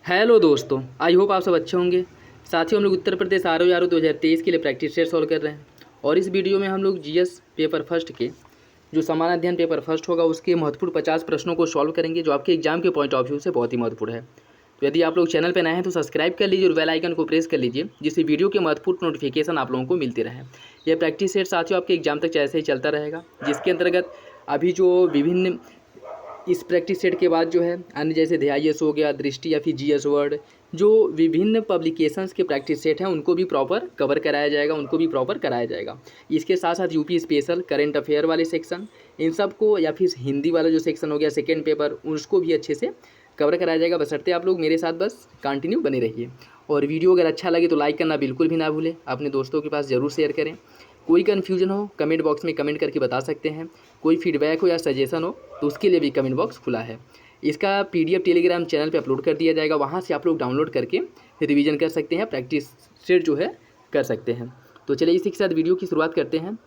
Hello दोस्तों, I hope आप सब अच्छे होंगे। साथियों, हम लोग उत्तर प्रदेश आर 2023 के लिए प्रैक्टिस सेट सॉल्व कर रहे हैं और इस वीडियो में हम लोग जीएस पेपर फर्स्ट के जो समान अध्ययन पेपर फर्स्ट होगा उसके महत्वपूर्ण 50 प्रश्नों को सॉल्व करेंगे जो आपके एग्जाम के पॉइंट ऑफ व्यू से बहुत ही महत्वपूर्ण है। तो यदि आप लोग चैनल पर नए हैं तो सब्सक्राइब कर लीजिए और बेल आइकन को प्रेस कर लीजिए जिससे वीडियो के महत्वपूर्ण नोटिफिकेशन आप लोगों को मिलते रहे। यह प्रैक्टिस सेट साथियों आपके एग्जाम तक ऐसे ही चलता रहेगा, जिसके अंतर्गत अभी जो विभिन्न इस प्रैक्टिस सेट के बाद जो है अन्य जैसे ध्यायस हो गया, दृष्टि या फिर जीएस वर्ड, जो विभिन्न पब्लिकेशंस के प्रैक्टिस सेट हैं उनको भी प्रॉपर कवर कराया जाएगा, उनको भी प्रॉपर कराया जाएगा। इसके साथ साथ यूपी स्पेशल करेंट अफेयर वाले सेक्शन, इन सब को या फिर हिंदी वाला जो सेक्शन हो गया सेकेंड पेपर, उसको भी अच्छे से कवर कराया जाएगा। बशर्ते आप लोग मेरे साथ बस कंटिन्यू बने रहिए। और वीडियो अगर अच्छा लगे तो लाइक करना बिल्कुल भी ना भूलें, अपने दोस्तों के पास ज़रूर शेयर करें। कोई कन्फ्यूजन हो कमेंट बॉक्स में कमेंट करके बता सकते हैं, कोई फीडबैक हो या सजेशन हो तो उसके लिए भी कमेंट बॉक्स खुला है। इसका पीडीएफ टेलीग्राम चैनल पे अपलोड कर दिया जाएगा, वहाँ से आप लोग डाउनलोड करके रिवीजन कर सकते हैं, प्रैक्टिस सेट जो है कर सकते हैं। तो चलिए इसी के साथ वीडियो की शुरुआत करते हैं।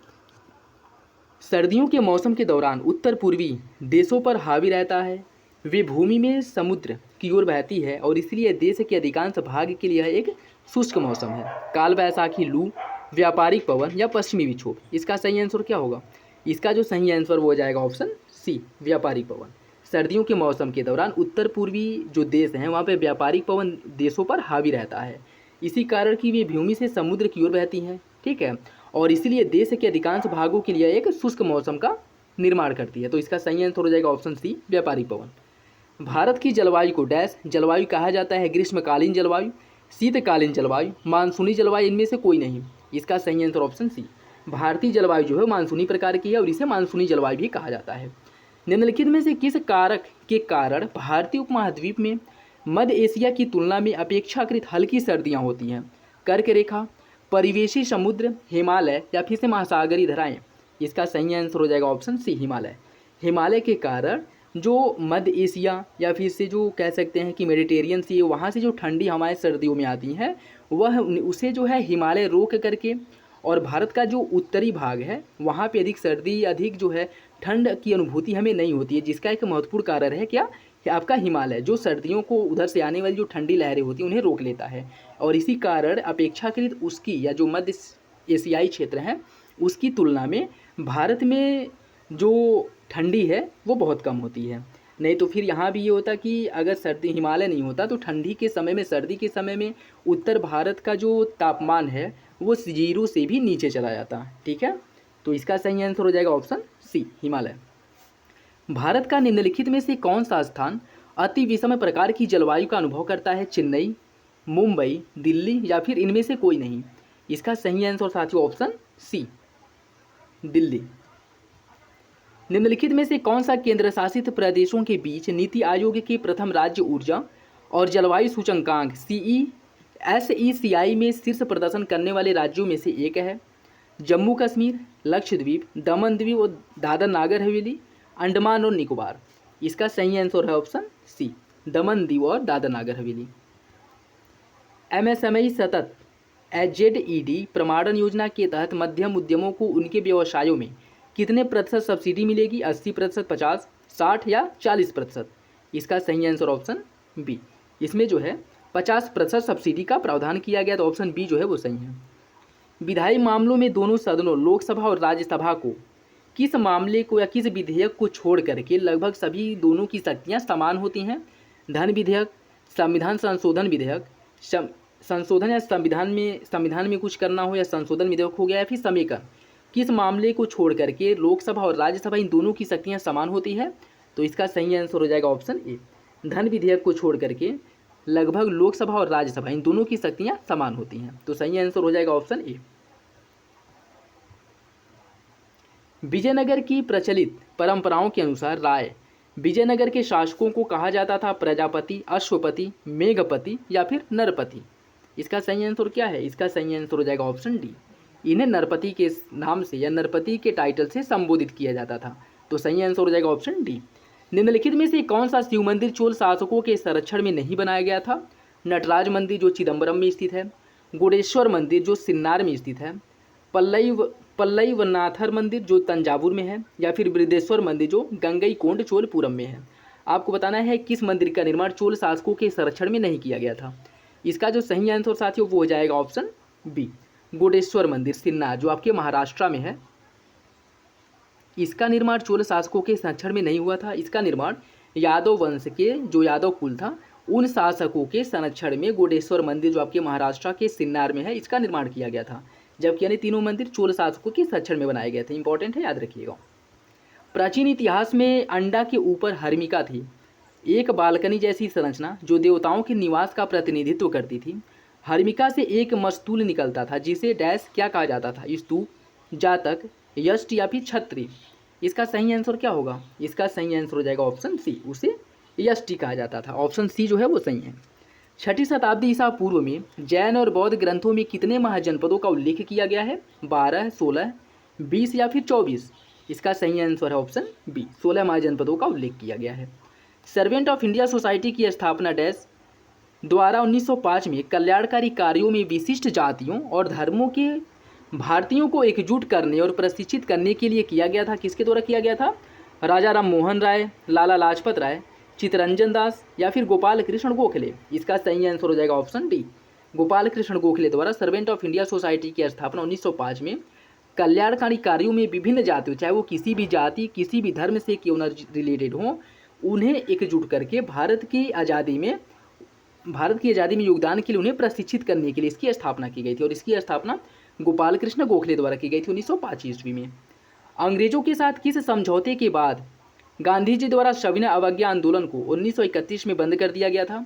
सर्दियों के मौसम के दौरान उत्तर पूर्वी देशों पर हावी रहता है, वे भूमि में समुद्र की ओर बहती है और इसलिए देश के अधिकांश भाग के लिए एक शुष्क मौसम है। काल वैसाखी, लू, व्यापारिक पवन या पश्चिमी विक्षोभ, इसका सही आंसर क्या होगा? इसका जो सही आंसर वो हो जाएगा ऑप्शन सी, व्यापारिक पवन। सर्दियों के मौसम के दौरान उत्तर पूर्वी जो देश हैं वहाँ पे व्यापारिक पवन देशों पर हावी रहता है, इसी कारण कि वे भूमि से समुद्र की ओर बहती हैं, ठीक है, और इसलिए देश के अधिकांश भागों के लिए एक शुष्क मौसम का निर्माण करती है। तो इसका सही आंसर हो जाएगा ऑप्शन सी, व्यापारिक पवन। भारत की जलवायु को डैश जलवायु कहा जाता है? ग्रीष्मकालीन जलवायु, शीतकालीन जलवायु, मानसूनी जलवायु, इनमें से कोई नहीं। इसका सही आंसर ऑप्शन सी, भारतीय जलवायु जो है मानसूनी प्रकार की है और इसे मानसूनी जलवायु भी कहा जाता है। निम्नलिखित में से किस कारक के कारण भारतीय उपमहाद्वीप में मध्य एशिया की तुलना में अपेक्षाकृत हल्की सर्दियाँ होती हैं? कर्क रेखा, परिवेशी समुद्र, हिमालय या फिर से महासागरीय धाराएं? इसका सही आंसर हो जाएगा ऑप्शन सी, हिमालय। हिमालय के कारण जो मध्य एशिया या फिर से जो कह सकते हैं कि मेडिटेरियन सी, वहाँ से जो ठंडी हवाएं सर्दियों में आती हैं वह उसे जो है हिमालय रोक करके, और भारत का जो उत्तरी भाग है वहाँ पे अधिक सर्दी, अधिक जो है ठंड की अनुभूति हमें नहीं होती है, जिसका एक महत्वपूर्ण कारण है क्या, कि आपका हिमालय जो सर्दियों को उधर से आने वाली जो ठंडी लहरें होती हैं उन्हें रोक लेता है, और इसी कारण अपेक्षाकृत उसकी या जो मध्य एशियाई क्षेत्र हैं उसकी तुलना में भारत में जो ठंडी है वो बहुत कम होती है। नहीं तो फिर यहाँ भी ये होता कि अगर सर्दी हिमालय नहीं होता तो ठंडी के समय में, सर्दी के समय में उत्तर भारत का जो तापमान है वो 0 से भी नीचे चला जाता, ठीक है। तो इसका सही आंसर हो जाएगा ऑप्शन सी, हिमालय। भारत का निम्नलिखित में से कौन सा स्थान अति विषम प्रकार की जलवायु का अनुभव करता है? चेन्नई, मुंबई, दिल्ली या फिर इनमें से कोई नहीं? इसका सही आंसर साथियों ऑप्शन सी, दिल्ली। निम्नलिखित में से कौन सा केंद्र शासित प्रदेशों के बीच नीति आयोग के प्रथम राज्य ऊर्जा और जलवायु सूचकांक SECI में शीर्ष प्रदर्शन करने वाले राज्यों में से एक है? जम्मू कश्मीर, लक्षद्वीप, दमन द्वीप और दादर नागर हवेली, अंडमान और निकोबार? इसका सही आंसर है ऑप्शन सी, दमन द्वीप और दादर नागर हवेली। MSME सतत ZED प्रमाणन योजना के तहत मध्यम उद्यमों को उनके व्यवसायों में कितने प्रतिशत सब्सिडी मिलेगी? 80%, 50%, 60% या 40%? इसका सही आंसर ऑप्शन बी, इसमें जो है 50% सब्सिडी का प्रावधान किया गया, तो ऑप्शन बी जो है वो सही है। विधायी मामलों में दोनों सदनों लोकसभा और राज्यसभा को किस मामले को या किस विधेयक को छोड़ करके लगभग सभी दोनों की शक्तियाँ समान होती हैं? धन विधेयक, संविधान संशोधन विधेयक, संशोधन या संविधान में कुछ करना हो या संशोधन विधेयक हो गया, या फिर समेकन, किस मामले को छोड़ करके लोकसभा और राज्यसभा इन दोनों की शक्तियां समान होती है? तो इसका सही आंसर हो जाएगा ऑप्शन ए, धन विधेयक को छोड़ करके लगभग लोकसभा और राज्यसभा इन दोनों की शक्तियां समान होती हैं। तो सही आंसर हो जाएगा ऑप्शन ए। विजयनगर की प्रचलित परंपराओं के अनुसार राय विजयनगर के शासकों को कहा जाता था? प्रजापति, अश्वपति, मेघपति या फिर नरपति? इसका सही आंसर क्या है? इसका सही आंसर हो जाएगा ऑप्शन डी, इन्हें नरपति के नाम से या नरपति के टाइटल से संबोधित किया जाता था। तो सही आंसर हो जाएगा ऑप्शन डी। निम्नलिखित में से कौन सा शिव मंदिर चोल शासकों के संरक्षण में नहीं बनाया गया था? नटराज मंदिर जो चिदम्बरम में स्थित है, गुडेश्वर मंदिर जो सिन्नार में स्थित है, पल्लईवनाथर मंदिर जो तंजावुर में है, या फिर बृहदेश्वर मंदिर जो गंगईकोंड चोलपुरम में है? आपको बताना है किस मंदिर का निर्माण चोल शासकों के संरक्षण में नहीं किया गया था। इसका जो सही आंसर साथियों वो हो जाएगा ऑप्शन बी, गोडेश्वर मंदिर सिन्नार जो आपके महाराष्ट्र में है। इसका निर्माण चोल शासकों के संरक्षण में नहीं हुआ था। इसका निर्माण यादव वंश के जो यादव कुल था उन शासकों के संरक्षण में गोडेश्वर मंदिर जो आपके महाराष्ट्र के सिन्नार में है इसका निर्माण किया गया था। जबकि यानी तीनों मंदिर चोल शासकों के संरक्षण में बनाए गए थे। इंपॉर्टेंट है, याद रखिएगा। प्राचीन इतिहास में अंडा के ऊपर हर्मिका थी, एक बालकनी जैसी संरचना जो देवताओं के निवास का प्रतिनिधित्व करती थी। हर्मिका से एक मस्तूल निकलता था जिसे डैश क्या कहा जाता था, स्तूप, जातक, यष्ट या फिर छत्री। इसका सही आंसर क्या होगा? इसका सही आंसर हो जाएगा ऑप्शन सी, उसे यष्टि कहा जाता था। ऑप्शन सी जो है वो सही है। 6ठी शताब्दी ईसा पूर्व में जैन और बौद्ध ग्रंथों में कितने महाजनपदों का उल्लेख किया गया है? 12, 16, 20 या फिर 24। इसका सही आंसर है ऑप्शन बी, 16 महाजनपदों का उल्लेख किया गया है। सर्वेंट ऑफ इंडिया सोसाइटी की स्थापना डैश द्वारा 1905 में कल्याणकारी कार्यों में विशिष्ट जातियों और धर्मों के भारतीयों को एकजुट करने और प्रशिक्षित करने के लिए किया गया था। किसके द्वारा किया गया था? राजा राम मोहन राय, लाला लाजपत राय, चित्तरंजन दास या फिर गोपाल कृष्ण गोखले। इसका सही आंसर हो जाएगा ऑप्शन डी, गोपाल कृष्ण गोखले द्वारा सर्वेंट ऑफ इंडिया सोसाइटी की स्थापना 1905 में कल्याणकारी कार्यों में विभिन्न जातियों, चाहे वो किसी भी जाति किसी भी धर्म से क्यों न रिलेटेड हो, उन्हें एकजुट करके भारत की आज़ादी में योगदान के लिए उन्हें प्रशिक्षित करने के लिए इसकी स्थापना की गई थी। और इसकी स्थापना गोपाल कृष्ण गोखले द्वारा की गई थी 1905 ईस्वी में। अंग्रेजों के साथ किस समझौते के बाद गांधी जी द्वारा सविनय अवज्ञा आंदोलन को 1931 में बंद कर दिया गया था?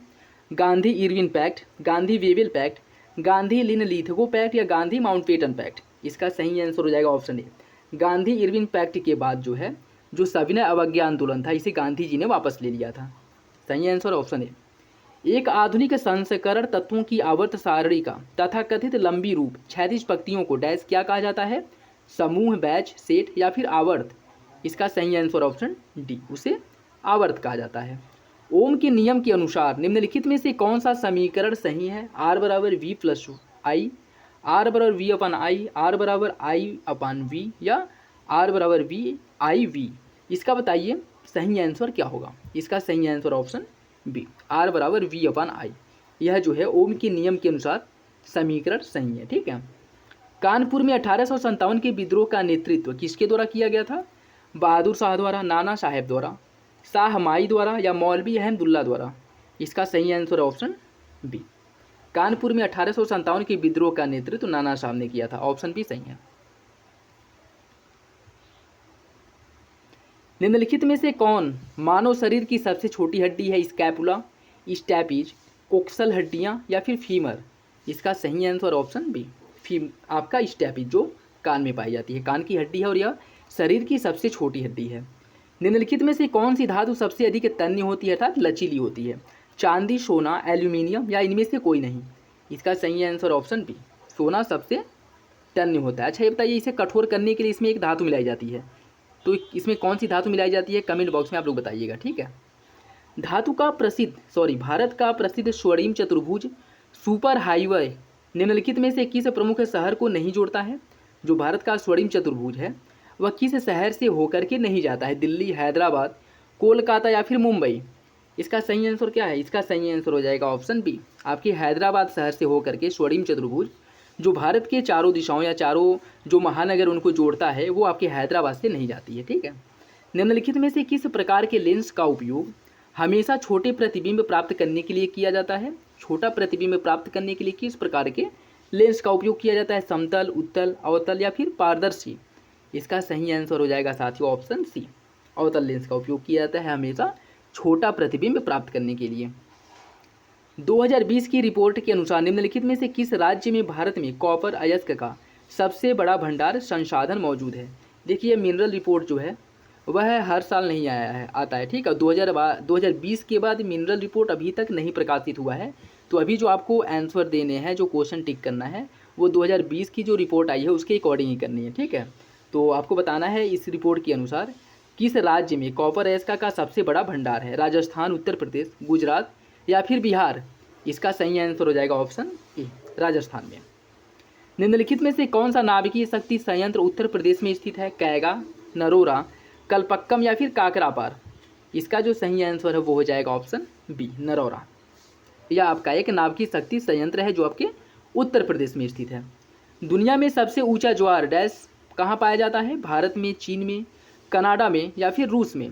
Gandhi Irwin pact, Gandhi Wavell pact, Gandhi Linlithgow pact या गांधी माउंटबेटन पैक्ट। इसका सही आंसर हो जाएगा option A, Gandhi Irwin pact के बाद जो है जो सविनय अवज्ञा आंदोलन था इसे गांधी जी ने वापस ले लिया था। सही आंसर ऑप्शन ए। एक आधुनिक संस्करण तत्वों की आवर्त सारणी का तथाकथित लंबी रूप क्षैतिज पंक्तियों को डैश क्या कहा जाता है? समूह, बैच, सेट या फिर आवर्त। इसका सही आंसर ऑप्शन डी, उसे आवर्त कहा जाता है। ओम के नियम के अनुसार निम्नलिखित में से कौन सा समीकरण सही है? R बराबर V प्लस आई, R बराबर V अपन आई, R बराबर आई अपन V या R बराबर V आई V। इसका बताइए सही आंसर क्या होगा? इसका सही आंसर ऑप्शन बी, R बराबर V अपन आई। यह जो है ओम के नियम के अनुसार समीकरण सही है। ठीक है। कानपुर में 1857 के विद्रोह का नेतृत्व किसके द्वारा किया गया था? बहादुर शाह द्वारा, नाना साहेब द्वारा, शाह माई द्वारा या मौलवी अहमदुल्ला द्वारा। इसका सही आंसर ऑप्शन बी, कानपुर में 1857 के विद्रोह का नेतृत्व नाना साहब ने किया था। ऑप्शन बी सही है। निम्नलिखित में से कौन मानव शरीर की सबसे छोटी हड्डी है? स्कैपुला, स्टैपिज, कोक्सल हड्डियां या फिर फीमर। इसका सही आंसर ऑप्शन बी, आपका स्टैपिज जो कान में पाई जाती है, कान की हड्डी है और यह शरीर की सबसे छोटी हड्डी है। निम्नलिखित में से कौन सी धातु सबसे अधिक तन्य होती है अर्थात लचीली होती है? चांदी, सोना, एल्यूमिनियम या इनमें से कोई नहीं। इसका सही आंसर ऑप्शन बी, सोना सबसे तन्य होता है। अच्छा ये बताइए इसे कठोर करने के लिए इसमें एक धातु मिलाई जाती है, तो इसमें कौन सी धातु मिलाई जाती है? कमेंट बॉक्स में आप लोग बताइएगा। ठीक है। भारत का प्रसिद्ध स्वर्णिम चतुर्भुज सुपर हाईवे निम्नलिखित में से किस प्रमुख शहर को नहीं जोड़ता है? जो भारत का स्वर्णिम चतुर्भुज है वह किस शहर से होकर के नहीं जाता है? दिल्ली, हैदराबाद, कोलकाता या फिर मुंबई। इसका सही आंसर क्या है? इसका सही आंसर हो जाएगा ऑप्शन बी, आपके हैदराबाद शहर से होकर के स्वर्णिम चतुर्भुज जो भारत के चारों दिशाओं या चारों जो महानगर उनको जोड़ता है वो आपके हैदराबाद से नहीं जाती है। ठीक है। निम्नलिखित में से किस प्रकार के लेंस का उपयोग हमेशा छोटे प्रतिबिंब प्राप्त करने के लिए किया जाता है? छोटा प्रतिबिंब प्राप्त करने के लिए किस प्रकार के लेंस का उपयोग किया जाता है? समतल, उत्तल, अवतल या फिर पारदर्शी। इसका सही आंसर हो जाएगा साथियों ऑप्शन सी, अवतल लेंस का उपयोग किया जाता है हमेशा छोटा प्रतिबिंब प्राप्त करने के लिए। 2020 की रिपोर्ट के अनुसार निम्नलिखित में से किस राज्य में भारत में कॉपर अयस्क का सबसे बड़ा भंडार संसाधन मौजूद है? देखिए मिनरल रिपोर्ट जो है वह हर साल नहीं आता है। ठीक है। 2020 के बाद मिनरल रिपोर्ट अभी तक नहीं प्रकाशित हुआ है। तो अभी जो आपको आंसर देने हैं, जो क्वेश्चन टिक करना है वो 2020 की जो रिपोर्ट आई है उसके अकॉर्डिंग ही करनी है। ठीक है। तो आपको बताना है इस रिपोर्ट के अनुसार किस राज्य में कॉपर अयस्क का सबसे बड़ा भंडार है? राजस्थान, उत्तर प्रदेश, गुजरात या फिर बिहार। इसका सही आंसर हो जाएगा ऑप्शन ए, राजस्थान में। निम्नलिखित में से कौन सा नाभिकीय शक्ति संयंत्र उत्तर प्रदेश में स्थित है? कैगा, नरोरा, कलपक्कम या फिर काकरापार। इसका जो सही आंसर है वो हो जाएगा ऑप्शन बी, नरौरा। यह आपका एक नाभिकीय शक्ति संयंत्र है जो आपके उत्तर प्रदेश में स्थित है। दुनिया में सबसे ऊंचा ज्वार डैश कहाँ पाया जाता है? भारत में, चीन में, कनाडा में या फिर रूस में?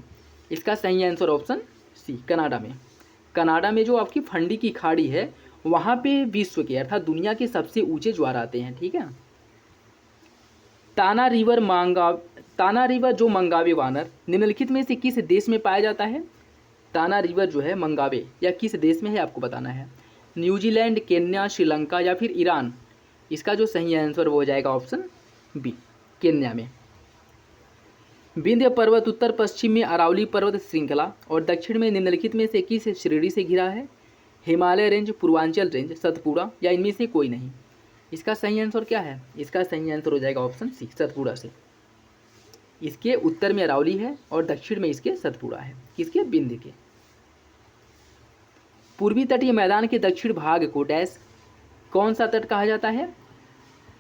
इसका सही आंसर ऑप्शन सी, कनाडा में। कनाडा में जो आपकी फंडी की खाड़ी है वहाँ पे विश्व के अर्थात दुनिया के सबसे ऊंचे ज्वार आते हैं। ठीक है। ताना रिवर जो मंगावे वानर निम्नलिखित में से किस देश में पाया जाता है? ताना रिवर जो है मंगावे या किस देश में है आपको बताना है। न्यूजीलैंड, केन्या, श्रीलंका या फिर ईरान? इसका जो सही आंसर वो हो जाएगा ऑप्शन बी, केन्या में। विंध्य पर्वत उत्तर पश्चिम में अरावली पर्वत श्रृंखला और दक्षिण में निम्नलिखित में से किस श्रेणी से घिरा है? हिमालय रेंज, पूर्वांचल रेंज, सतपुड़ा या इनमें से कोई नहीं? इसका सही आंसर क्या है? इसका सही आंसर हो जाएगा ऑप्शन सी, सतपुड़ा से। इसके उत्तर में अरावली है और दक्षिण में इसके सतपुड़ा है। किसके? विंध्य के। पूर्वी तटीय मैदान के दक्षिण भाग को डैश कौन सा तट कहा जाता है?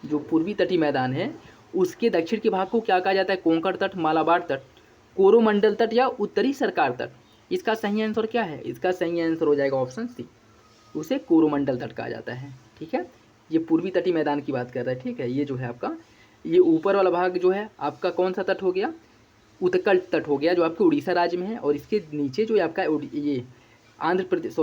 जो पूर्वी तटीय मैदान है उसके दक्षिण के भाग को क्या कहा जाता है? कोंकण तट, मालाबार तट, कोरोमंडल तट या उत्तरी सरकार तट? इसका सही आंसर क्या है? इसका सही आंसर हो जाएगा ऑप्शन सी, उसे कोरोमंडल तट कहा जाता है। ठीक है, ये पूर्वी तटीय मैदान की बात कर रहा है। ठीक है, ये जो है आपका ये ऊपर वाला भाग जो है आपका कौन सा तट हो गया? उत्कल तट हो गया जो आपके उड़ीसा राज्य में है। और इसके नीचे जो आपका ये आंध्र प्रदेश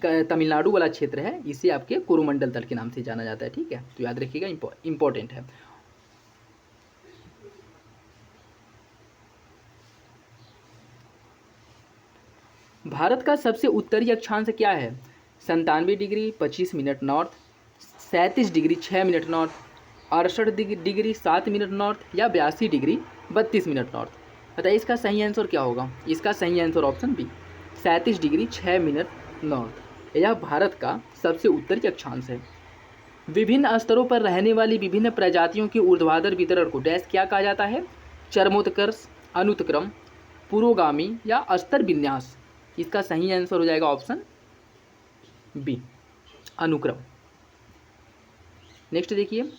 तमिलनाडु वाला क्षेत्र है इसे आपके कोरोमंडल तट के नाम से जाना जाता है। ठीक है, तो याद रखिएगा, इंपॉर्टेंट है। भारत का सबसे उत्तरी अक्षांश क्या है? 97 degree 25 minute north, 37 degree 6 minute north, 68 degree 7 minute north या 82 डिग्री 32 मिनट नॉर्थ? बताइए इसका सही आंसर क्या होगा? इसका सही answer option B, 37 degree 6 minute north. यह भारत का सबसे उत्तरी अक्षांश है। विभिन्न स्तरों पर रहने वाली विभिन्न प्रजातियों के ऊर्ध्वाधर वितरण को डैश क्या कहा जाता है? चरमोत्कर्ष, अनुत्क्रम, पुरोगामी या स्तर विन्यास? इसका सही आंसर हो जाएगा ऑप्शन बी, अनुक्रम। नेक्स्ट देखिए,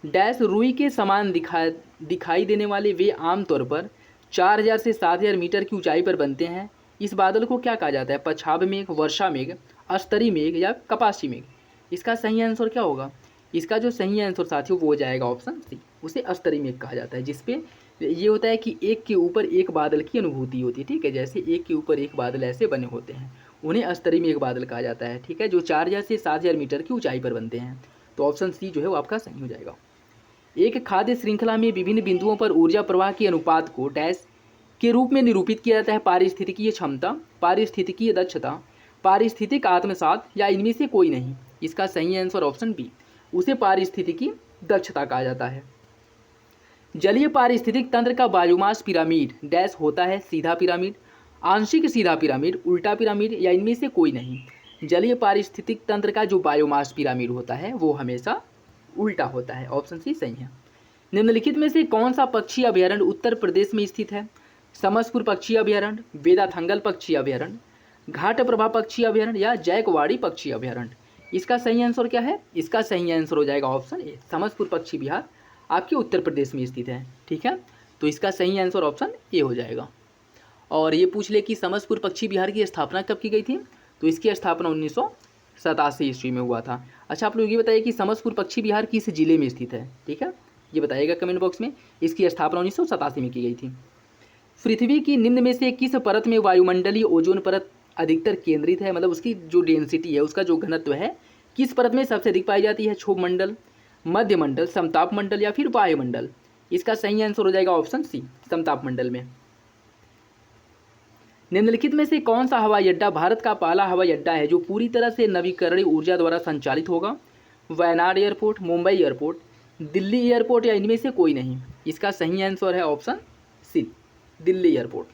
डैश रुई के समान दिखाई देने वाले वे आमतौर पर 4000 से 7000 मीटर की ऊंचाई पर बनते हैं। इस बादल को क्या कहा जाता है? पछाव मेघ, वर्षा मेघ, स्तरीय मेघ या कपासी मेघ? इसका सही आंसर क्या होगा? इसका जो सही आंसर साथियों वो हो जाएगा ऑप्शन सी, उसे स्तरीय मेघ कहा जाता है, जिसपे ये होता है कि एक के ऊपर एक बादल की अनुभूति होती है। ठीक है, जैसे एक के ऊपर एक बादल ऐसे बने होते हैं उन्हें स्तरीय मेघ बादल कहा जाता है। ठीक है, जो 4000 से 7000 मीटर की ऊंचाई पर बनते हैं। तो ऑप्शन सी जो है वो आपका सही हो जाएगा। एक खाद्य श्रृंखला में विभिन्न बिंदुओं पर ऊर्जा प्रवाह के अनुपात को डैश के रूप में निरूपित किया जाता है? पारिस्थितिकीय क्षमता, पारिस्थितिकीय दक्षता, पारिस्थितिक आत्मसात या इनमें से कोई नहीं? इसका सही आंसर ऑप्शन बी, उसे पारिस्थितिकी दक्षता कहा जाता है। जलीय पारिस्थितिक तंत्र का बायोमास पिरामिड डैश होता है? सीधा पिरामिड, आंशिक सीधा पिरामिड, उल्टा पिरामिड या इनमें से कोई नहीं? जलीय पारिस्थितिक तंत्र का जो बायोमास पिरामिड होता है वो हमेशा उल्टा होता है। ऑप्शन सी सही है। निम्नलिखित में से कौन सा पक्षी अभयारण्य उत्तर प्रदेश में स्थित है? समसपुर पक्षी अभयारण्य, वेदाथंगल पक्षी अभयारण्य, घाट प्रभा पक्षी अभयारण्य या जैकवाड़ी पक्षी अभयारण्य? इसका सही आंसर क्या है? इसका सही आंसर हो जाएगा ऑप्शन ए, समसपुर पक्षी विहार आपके उत्तर प्रदेश में स्थित है। ठीक है, तो इसका सही आंसर ऑप्शन ए हो जाएगा। और ये पूछ ले कि समसपुर पक्षी विहार की स्थापना कब की गई थी? तो इसकी स्थापना 1987 ईस्वी में हुआ था। अच्छा, आप लोग ये बताइए कि समसपुर पक्षी विहार किस जिले में स्थित है? ठीक है, ये बताइएगा कमेंट बॉक्स में। इसकी स्थापना 1987 में की गई थी। पृथ्वी की निम्न में से किस परत में वायुमंडलीय ओजोन परत अधिकतर केंद्रित है? मतलब उसकी जो डेंसिटी है, उसका जो घनत्व है, किस परत में सबसे अधिक पाई जाती है? क्षोभ मंडल, मध्य मंडल, समताप मंडल या फिर वायुमंडल? इसका सही आंसर हो जाएगा ऑप्शन सी, समताप मंडल में। निम्नलिखित में से कौन सा हवाई अड्डा भारत का पहला हवाई अड्डा है जो पूरी तरह से नवीकरणीय ऊर्जा द्वारा संचालित होगा? Wayanad airport, Mumbai airport, Delhi airport या इनमें से कोई नहीं? इसका सही आंसर है ऑप्शन सी, दिल्ली एयरपोर्ट।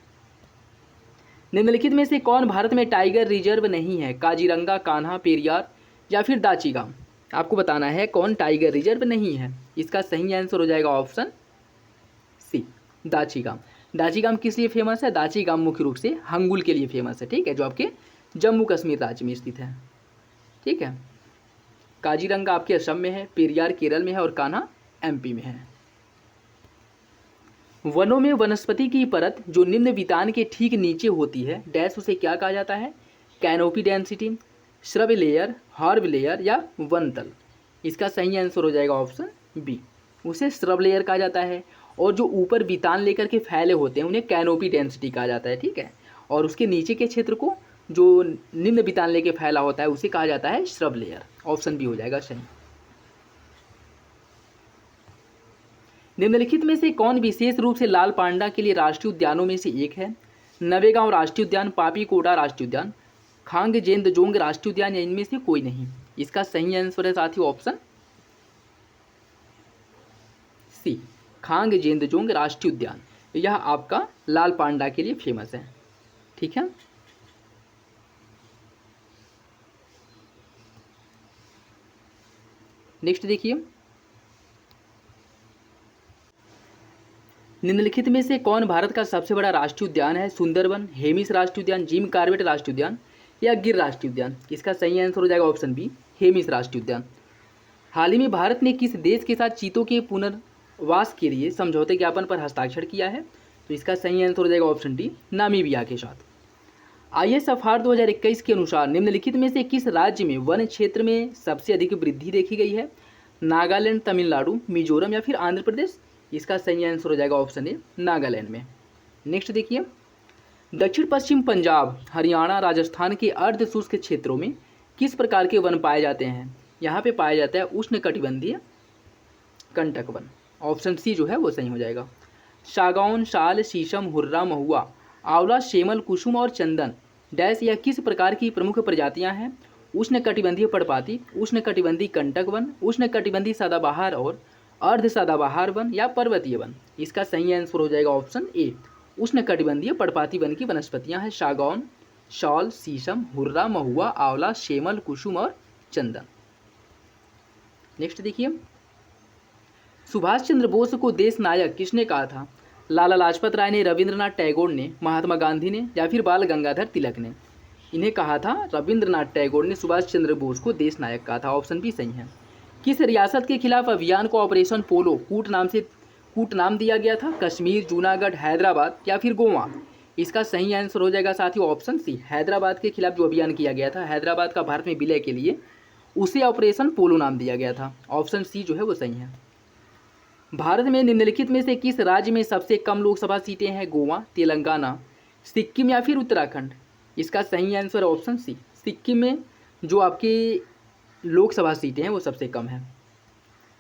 निम्नलिखित में से कौन भारत में टाइगर रिजर्व नहीं है? काजीरंगा, कान्हा, पेरियार या फिर दाचीगाम? आपको बताना है कौन टाइगर रिजर्व नहीं है। इसका सही आंसर हो जाएगा ऑप्शन सी, दाचीगाम। दाचीगाम किस लिए फेमस है? दाचीगाम मुख्य रूप से हंगुल के लिए फेमस है। ठीक है, जो आपके जम्मू कश्मीर राज्य में स्थित है। ठीक है, काजीरंगा आपके असम में है, पेरियार केरल में है और कान्हा एमपी में है। वनों में वनस्पति की परत जो निम्न वितान के ठीक नीचे होती है डैश, उसे क्या कहा जाता है? Canopy density, shrub layer, herb layer या वन तल। इसका सही आंसर हो जाएगा ऑप्शन बी, उसे श्रब लेयर कहा जाता है। और जो ऊपर वितान लेकर के फैले होते हैं उन्हें कैनोपी डेंसिटी कहा जाता है, ठीक है। और उसके नीचे के क्षेत्र को जो निम्न वितान लेके फैला होता है उसे कहा जाता है श्रब लेयर। ऑप्शन बी हो जाएगा सही। निम्नलिखित में से कौन विशेष रूप से लाल पांडा के लिए राष्ट्रीय उद्यानों में से एक है? नवेगांव राष्ट्रीय उद्यान, पापी कोटा राष्ट्रीय उद्यान, खांगजेंदजोंग राष्ट्रीय उद्यान या इनमें से कोई नहीं। इसका सही आंसर है साथियों ऑप्शन सी, खांगजेंदजोंग राष्ट्रीय उद्यान। यह आपका लाल पांडा के लिए फेमस है, ठीक है। नेक्स्ट देखिए, निम्नलिखित में से कौन भारत का सबसे बड़ा राष्ट्रीय उद्यान है? सुंदरवन, हेमिस राष्ट्रीय उद्यान, जिम कॉर्बेट राष्ट्रीय उद्यान या गिर राष्ट्रीय उद्यान। इसका सही आंसर हो जाएगा ऑप्शन बी, हेमिस राष्ट्रीय उद्यान। हाल ही में भारत ने किस देश के साथ चीतों के पुनर्वास के लिए समझौते ज्ञापन पर हस्ताक्षर किया है? तो इसका सही आंसर हो जाएगा ऑप्शन डी, नामीबिया के साथ। ISFR 2021 के अनुसार निम्नलिखित में से किस राज्य में वन क्षेत्र में सबसे अधिक वृद्धि देखी गई है? नागालैंड, तमिलनाडु, मिजोरम या फिर आंध्र प्रदेश। इसका सही आंसर हो जाएगा ऑप्शन ए, नागालैंड में। नेक्स्ट देखिए, दक्षिण पश्चिम पंजाब, हरियाणा, राजस्थान के अर्ध शुष्क क्षेत्रों में किस प्रकार के वन पाए जाते हैं? यहाँ पे पाया जाता है उष्णकटिबंधीय कंटक वन। ऑप्शन सी जो है वो सही हो जाएगा। सागौन, साल, शीशम, हुर्रा, महुआ, आंवला, शेमल, कुसुम और चंदन डैश यह किस प्रकार की प्रमुख प्रजातियां हैं? उष्णकटिबंधीय पर्णपाती, उष्णकटिबंधीय कंटक वन, उष्णकटिबंधीय सदाबहार और अर्ध सदाबहार वन या पर्वतीय वन। इसका सही आंसर हो जाएगा ऑप्शन ए, उष्णकटिबंधीय पर्णपाती वन की वनस्पतियां हैं सागौन, शॉल, शीशम, हुर्रा, महुआ, आंवला, शेमल, कुसुम और चंदन। नेक्स्ट देखिए, सुभाष चंद्र बोस को देश नायक किसने कहा था? लाला लाजपत राय ने, रविंद्रनाथ टैगोर ने, महात्मा गांधी ने या फिर बाल गंगाधर तिलक ने। इन्हें कहा था रविंद्रनाथ टैगोर ने सुभाष चंद्र बोस को देश नायक कहा था। ऑप्शन बी सही है। किस रियासत के खिलाफ अभियान को ऑपरेशन पोलो कूट नाम दिया गया था? कश्मीर, जूनागढ़, हैदराबाद या फिर गोवा। इसका सही आंसर हो जाएगा साथियों ऑप्शन सी, हैदराबाद के खिलाफ जो अभियान किया गया था, हैदराबाद का भारत में विलय के लिए, उसे ऑपरेशन पोलो नाम दिया गया था। ऑप्शन सी जो है वो सही है। भारत में निम्नलिखित में से किस राज्य में सबसे कम लोकसभा सीटें हैं? गोवा, तेलंगाना, सिक्किम या फिर उत्तराखंड। इसका सही आंसर ऑप्शन सी, सिक्किम में जो आपकी लोकसभा सीटें हैं वो सबसे कम है।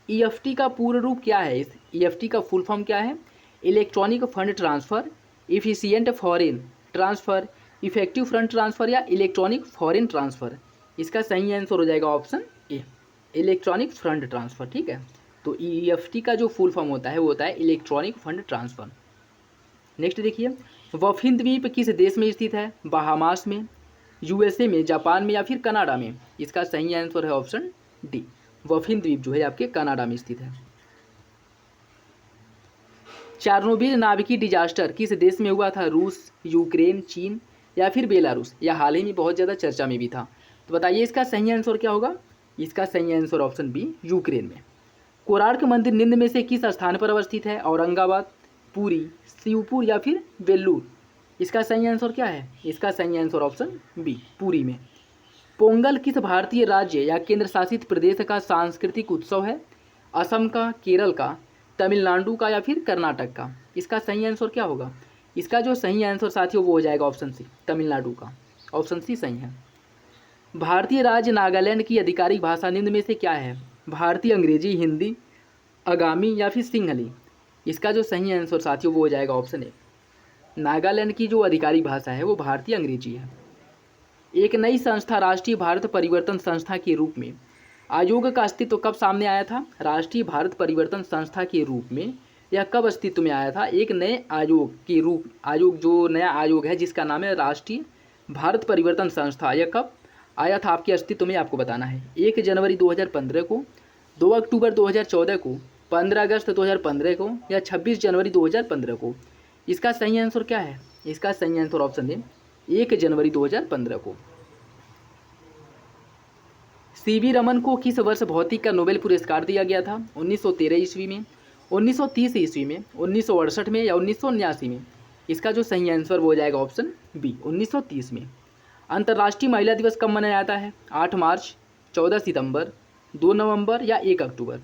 EFT का पूर्ण रूप क्या है? इस EFT का फुल फॉर्म क्या है? Electronic fund transfer, efficient foreign transfer, effective fund transfer या इलेक्ट्रॉनिक फॉरेन ट्रांसफ़र। इसका सही आंसर हो जाएगा ऑप्शन ए, इलेक्ट्रॉनिक फंड ट्रांसफ़र, ठीक है। तो EFT का जो फुल फॉर्म होता है वो होता है इलेक्ट्रॉनिक फंड ट्रांसफ़र। नेक्स्ट देखिए, वफिन द्वीप किस देश में स्थित है? बहामास में, USA में, जापान में या फिर कनाडा में। इसका सही आंसर है ऑप्शन डी, वफिन द्वीप जो है आपके कनाडा में स्थित है। चार्नोबिल नाभिकीय डिजास्टर किस देश में हुआ था? रूस, यूक्रेन, चीन या फिर बेलारूस। यह हाल ही में बहुत ज़्यादा चर्चा में भी था। तो बताइए इसका सही आंसर क्या होगा? इसका सही आंसर ऑप्शन बी, यूक्रेन में। कोणार्क मंदिर निम्न में से किस स्थान पर अवस्थित है? औरंगाबाद, पुरी, शिवपुर या फिर वेल्लूर। इसका सही आंसर क्या है? इसका सही आंसर ऑप्शन बी, पुरी में। पोंगल किस भारतीय राज्य या केंद्र शासित प्रदेश का सांस्कृतिक उत्सव है? असम का, केरल का, तमिलनाडु का या फिर कर्नाटक का। इसका सही आंसर क्या होगा? इसका जो सही आंसर साथियों वो हो जाएगा ऑप्शन सी, तमिलनाडु का। ऑप्शन सी सही है। भारतीय राज्य नागालैंड की आधिकारिक भाषा निम्न में से क्या है? भारतीय अंग्रेजी, हिंदी, आगामी या फिर सिंहली। इसका जो सही आंसर साथियों वो हो जाएगा ऑप्शन ए, नागालैंड की जो आधिकारिक भाषा है वो भारतीय अंग्रेजी है। एक नई संस्था राष्ट्रीय भारत परिवर्तन संस्था के रूप में आयोग का अस्तित्व कब सामने आया था? राष्ट्रीय भारत परिवर्तन संस्था के रूप में यह कब अस्तित्व में आया था? एक नए आयोग के रूप, आयोग जो नया आयोग है जिसका नाम है राष्ट्रीय भारत परिवर्तन संस्था, यह कब आया था आपके अस्तित्व में? आपको बताना है। 1 जनवरी 2015 को, 2 अक्टूबर 2014 को, 15 अगस्त 2015 को या 26 जनवरी 2015 को। इसका सही आंसर क्या है? इसका सही आंसर ऑप्शन है 1 जनवरी 2015 को। CV रमन को किस वर्ष भौतिक का नोबेल पुरस्कार दिया गया था? 1913 ईस्वी में, 1930 ईस्वी में, 1968 में या 1979 में? इसका जो सही आंसर वो हो जाएगा ऑप्शन बी, 1930 में। अंतर्राष्ट्रीय महिला दिवस कब मनाया जाता है? 8 मार्च, 14 सितंबर, 2 नवंबर या 1 अक्टूबर?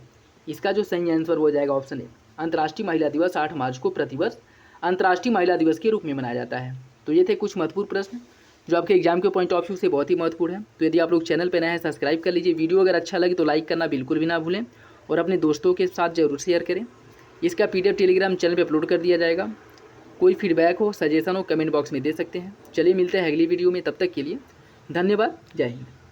इसका जो सही आंसर हो जाएगा ऑप्शन ए, अंतर्राष्ट्रीय महिला दिवस 8 मार्च को प्रतिवर्ष अंतर्राष्ट्रीय महिला दिवस के रूप में मनाया जाता है। तो ये थे कुछ महत्वपूर्ण प्रश्न जो आपके एग्जाम के पॉइंट ऑफ व्यू से बहुत ही महत्वपूर्ण है। तो यदि आप लोग चैनल पर नए हैं सब्सक्राइब कर लीजिए। वीडियो अगर अच्छा लगे तो लाइक करना बिल्कुल भी ना भूलें और अपने दोस्तों के साथ जरूर शेयर करें। इसका PDF टेलीग्राम चैनल पर अपलोड कर दिया जाएगा। कोई फीडबैक हो, सजेशन हो, कमेंट बॉक्स में दे सकते हैं। चलिए मिलते हैं अगली वीडियो में, तब तक के लिए धन्यवाद। जय हिंद।